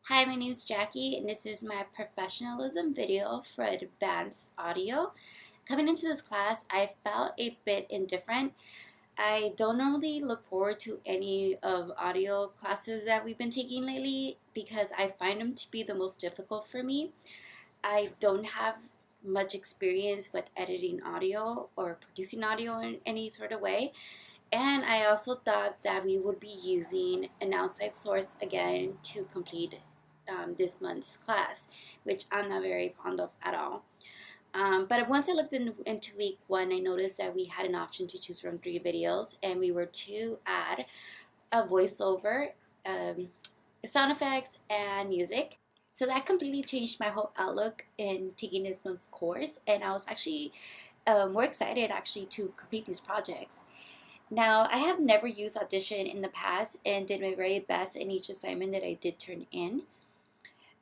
Hi, my name is Jackie, and this is my professionalism video for advanced audio. Coming into this class, I felt a bit indifferent. I don't normally look forward to any of audio classes that we've been taking lately because I find them to be the most difficult for me. I don't have much experience with editing audio or producing audio in any sort of way. And I also thought that we would be using an outside source again to complete this month's class, which I'm not very fond of at all. But once I looked into week one, I noticed that we had an option to choose from 3 videos, and we were to add a voiceover, um, sound effects, and music. So that completely changed my whole outlook in taking this month's course, and I was actually more excited actually to complete these projects. Now, I have never used Audition in the past and did my very best in each assignment that I did turn in.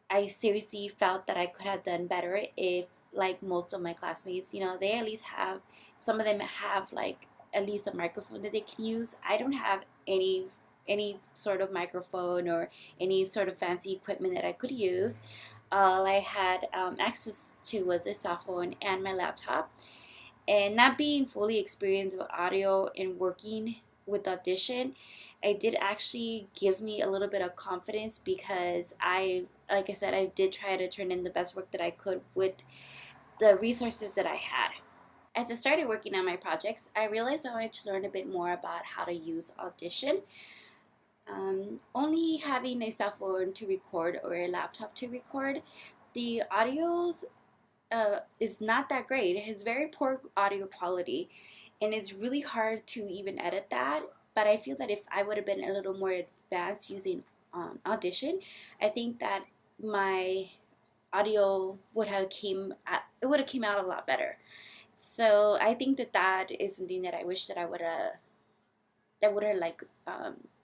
I seriously felt that I could have done better if, like most of my classmates, they at least have, some of them have like at least a microphone that they can use. I don't have any sort of microphone or any sort of fancy equipment that I could use. All I had access to was a cell phone and my laptop. And not being fully experienced with audio and working with Audition, it did actually give me a little bit of confidence because like I said, I did try to turn in the best work that I could with the resources that I had. As I started working on my projects, I realized I wanted to learn a bit more about how to use Audition. Only having a cell phone to record or a laptop to record, the audios is not that great. It has very poor audio quality, and it's really hard to even edit that. But I feel that if I would have been a little more advanced using Audition, I think that my audio it would have came out a lot better. So I think that that is something that I wish that I would have like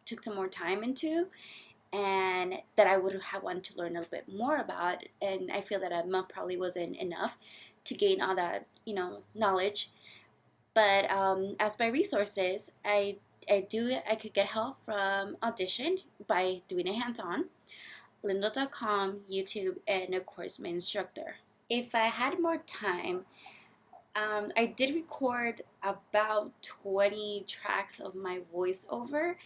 took some more time into, and that I would have wanted to learn a little bit more about. And I feel that a month probably wasn't enough to gain all that, knowledge. But as my resources, I could get help from Audition by doing it hands-on, Lindle.com, YouTube, and of course my instructor. If I had more time, I did record about 20 tracks of my voiceover,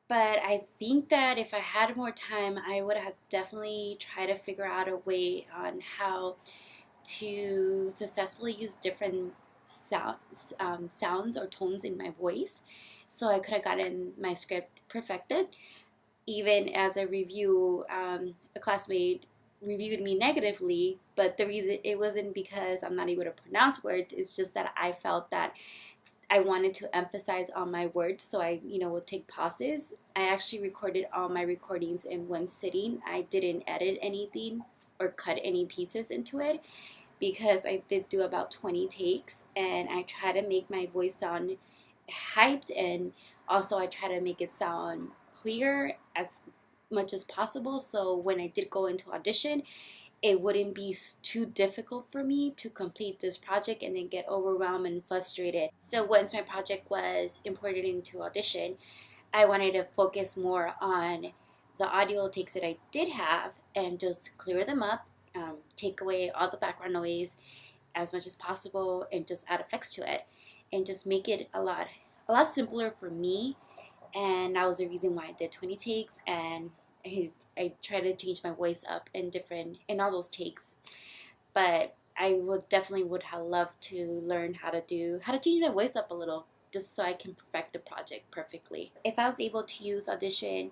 but I think that if I had more time, I would have definitely tried to figure out a way on how to successfully use different sounds or tones in my voice. So I could have gotten my script perfected. Even as a review, a classmate reviewed me negatively, but the reason it wasn't because I'm not able to pronounce words, it's just that I felt that I wanted to emphasize on my words, so I, would take pauses. I actually recorded all my recordings in one sitting. I didn't edit anything or cut any pieces into it because I did do about 20 takes, and I try to make my voice sound hyped, and also I try to make it sound clear as much as possible. So when I did go into Audition, it wouldn't be too difficult for me to complete this project and then get overwhelmed and frustrated. So once my project was imported into Audition, I wanted to focus more on the audio takes that I did have and just clear them up, take away all the background noise as much as possible, and just add effects to it, and just make it a lot simpler for me. And that was the reason why I did 20 takes, and I try to change my voice up in all those takes. But I would have loved to learn how to change my voice up a little, just so I can perfect the project perfectly. If I was able to use Audition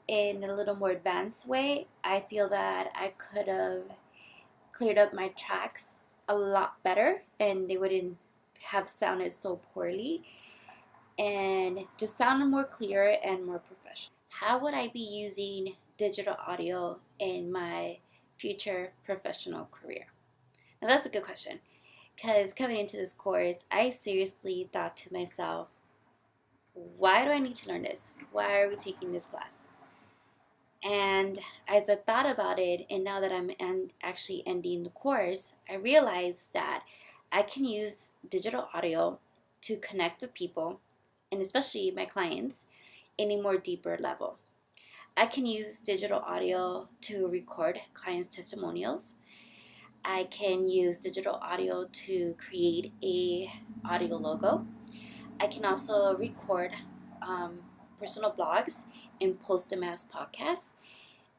in a little more advanced way, I feel that I could have cleared up my tracks a lot better, and they wouldn't have sounded so poorly, and just sounded more clear and more professional. How would I be using digital audio in my future professional career? Now that's a good question, because coming into this course, I seriously thought to myself, why do I need to learn this? Why are we taking this class? And as I thought about it, and now that I'm actually ending the course, I realized that I can use digital audio to connect with people, and especially my clients, in a more deeper level. I can use digital audio to record clients' testimonials. I can use digital audio to create a audio logo. I can also record um, personal blogs and post them as podcasts.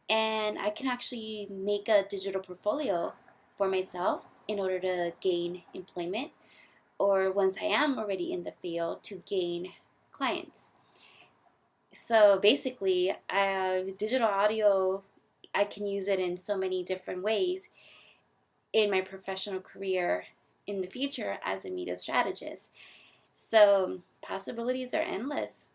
And I can actually make a digital portfolio for myself in order to gain employment, or once I am already in the field, to gain clients. So basically, digital audio, I can use it in so many different ways in my professional career in the future as a media strategist. So possibilities are endless.